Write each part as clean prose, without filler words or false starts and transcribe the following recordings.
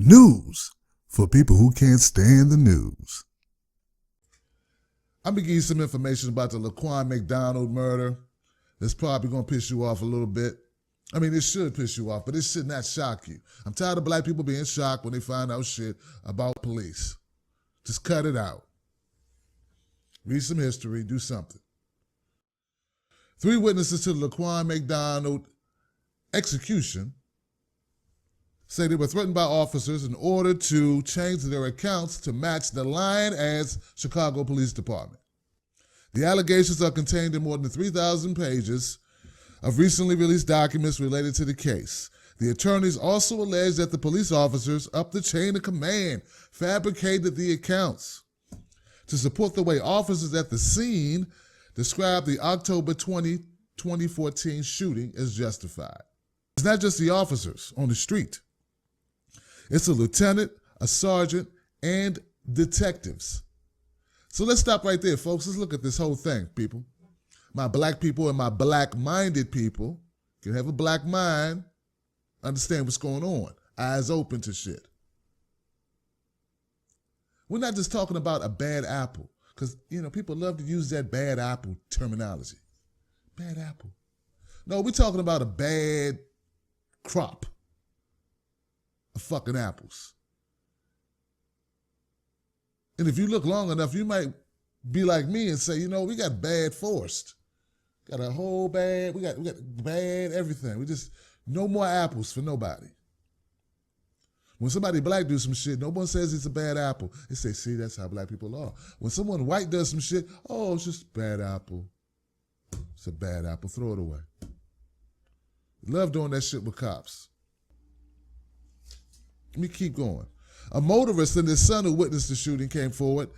News for people who can't stand the news. I'm going to give you some information about the Laquan McDonald murder. That's probably going to piss you off a little bit. I mean, it should piss you off, but it should not shock you. I'm tired of black people being shocked when they find out shit about police. Just cut it out. Read some history, do something. 3 witnesses to the Laquan McDonald execution say they were threatened by officers in order to change their accounts to match the Lion-ass Chicago Police Department. The allegations are contained in more than 3,000 pages of recently released documents related to the case. The attorneys also allege that the police officers up the chain of command fabricated the accounts to support the way officers at the scene described the October 20, 2014 shooting as justified. It's not just the officers on the street. It's a lieutenant, a sergeant, and detectives. So let's stop right there, folks. Let's look at this whole thing, people. My black people and my black-minded people can have a black mind, understand what's going on, eyes open to shit. We're not just talking about a bad apple, because, people love to use that bad apple terminology. Bad apple. No, we're talking about a bad crop of fucking apples. And if you look long enough, you might be like me and say, we got bad forest. Got a whole bad, we got bad everything. We just, no more apples for nobody. When somebody black do some shit, no one says it's a bad apple. They say, see, that's how black people are. When someone white does some shit, oh, it's just a bad apple. It's a bad apple, throw it away. Love doing that shit with cops. Let me keep going. A motorist and his son who witnessed the shooting came forward,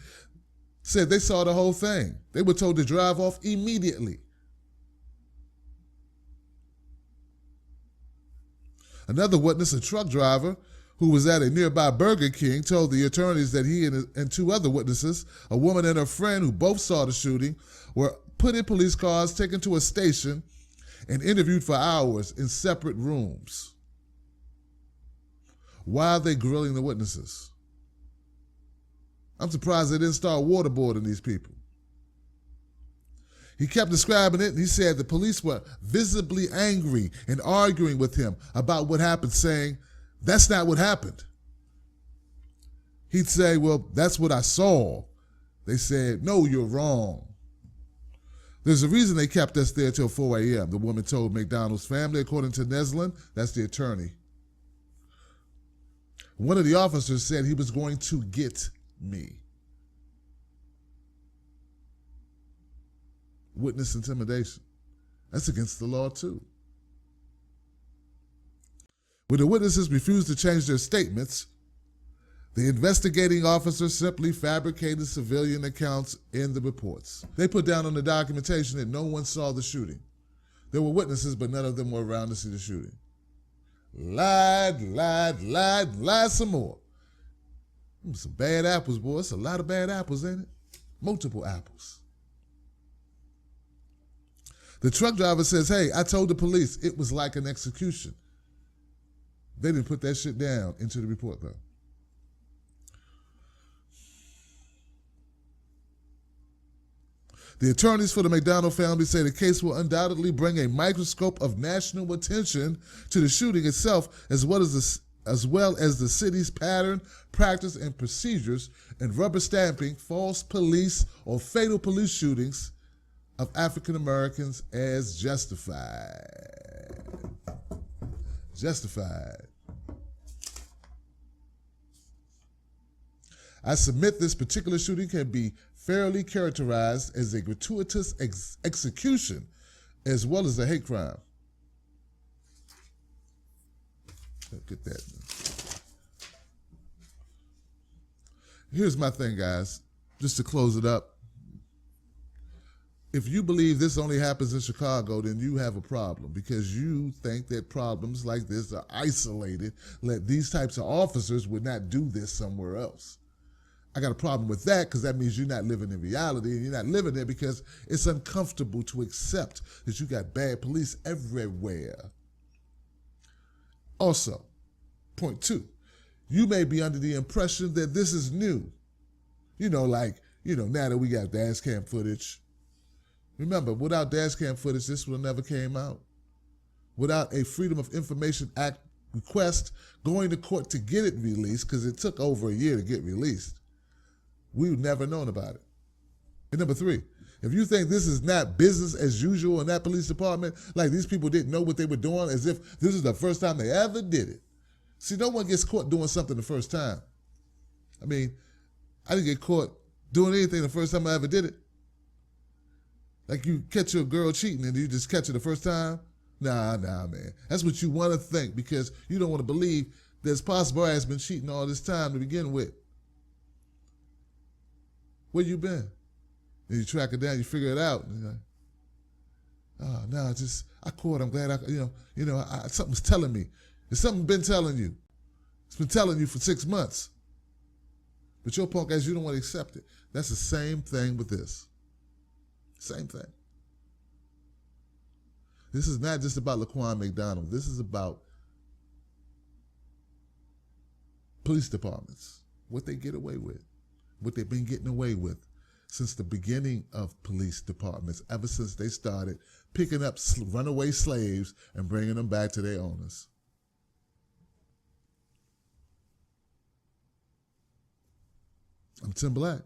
said they saw the whole thing. They were told to drive off immediately. Another witness, a truck driver who was at a nearby Burger King, told the attorneys that he and 2 other witnesses, a woman and her friend who both saw the shooting, were put in police cars, taken to a station, and interviewed for hours in separate rooms. Why are they grilling the witnesses? I'm surprised they didn't start waterboarding these people. He kept describing it, and he said the police were visibly angry and arguing with him about what happened, saying, that's not what happened. He'd say, well, that's what I saw. They said, no, you're wrong. There's a reason they kept us there till 4 a.m., the woman told McDonald's family, according to Neslin. That's the attorney. One of the officers said he was going to get me. Witness intimidation. That's against the law too. When the witnesses refused to change their statements, the investigating officers simply fabricated civilian accounts in the reports. They put down on the documentation that no one saw the shooting. There were witnesses, but none of them were around to see the shooting. Lied some more. Some bad apples, boy. It's a lot of bad apples, ain't it? Multiple apples. The truck driver says, hey, I told the police it was like an execution. They didn't put that shit down into the report, though. The attorneys for the McDonald family say the case will undoubtedly bring a microscope of national attention to the shooting itself, as well as the city's pattern, practice, and procedures in rubber stamping false police or fatal police shootings of African Americans as justified. Justified. I submit this particular shooting can be fairly characterized as a gratuitous execution as well as a hate crime. Get that. Here's my thing, guys, just to close it up. If you believe this only happens in Chicago, then you have a problem because you think that problems like this are isolated, that these types of officers would not do this somewhere else. I got a problem with that because that means you're not living in reality, and you're not living there because it's uncomfortable to accept that you got bad police everywhere. Also, point 2, You may be under the impression that this is new. Now that we got dash cam footage. Remember, without dash cam footage, this would have never came out. Without a Freedom of Information Act request going to court to get it released, because it took over a year to get released, we would never known about it. And number three, if you think this is not business as usual in that police department, like these people didn't know what they were doing, as if this is the first time they ever did it. See, no one gets caught doing something the first time. I mean, I didn't get caught doing anything the first time I ever did it. Like you catch your girl cheating and you just catch her the first time? Nah, man. That's what you want to think, because you don't want to believe that it's possible I has been cheating all this time to begin with. Where you been? And you track it down, you figure it out. And you're like, oh, no, I caught. I'm glad something's telling me. There's something been telling you. It's been telling you for 6 months. But your punk ass, you don't want to accept it. That's the same thing with this. Same thing. This is not just about Laquan McDonald. This is about police departments, what they get away with, what they've been getting away with since the beginning of police departments, ever since they started picking up runaway slaves and bringing them back to their owners. I'm Tim Black.